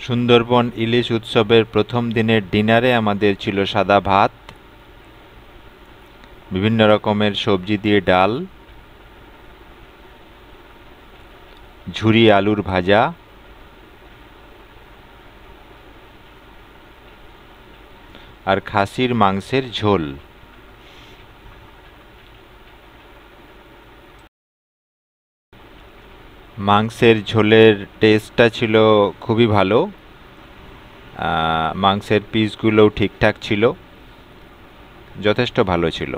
সুন্দরবন ইলিশ উৎসবের প্রথম দিনের ডিনারে আমাদের ছিল সাদা ভাত, বিভিন্ন রকমের সবজি দিয়ে ডাল, ঝুরি আলুর ভাজা, আর খাসির মাংসের ঝোল। মাংসের ঝোলের টেস্টটা ছিল খুবই ভালো। মাংসের পিসগুলোও ঠিকঠাক ছিল, যথেষ্ট ভালো ছিল।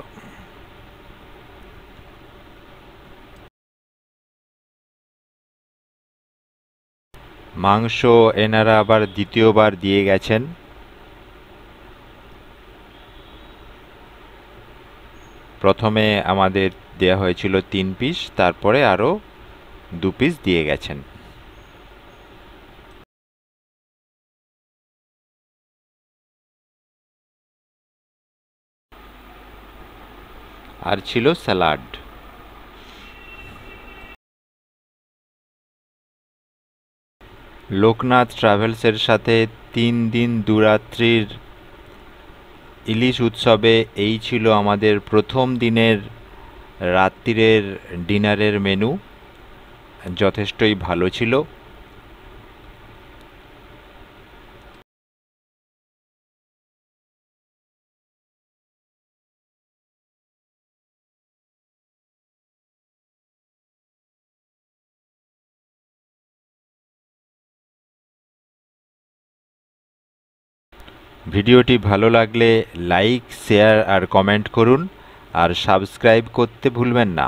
মাংস এনারা আবার দ্বিতীয়বার দিয়ে গেছেন। প্রথমে আমাদের দেয়া হয়েছিল 3 পিস, তারপরে আরও 2 পিস দিয়ে গেছেন। আর ছিল স্যালাড। লোকনাথ ট্রাভেলসের সাথে 3 দিন 2 রাত্রির ইলিশ উৎসবে এই ছিল আমাদের প্রথম দিনের রাত্রিরের ডিনারের মেনু। যথেষ্টই ভালো ছিল। ভিডিওটি ভালো লাগলে লাইক, শেয়ার আর কমেন্ট করুন, আর সাবস্ক্রাইব করতে ভুলবেন না।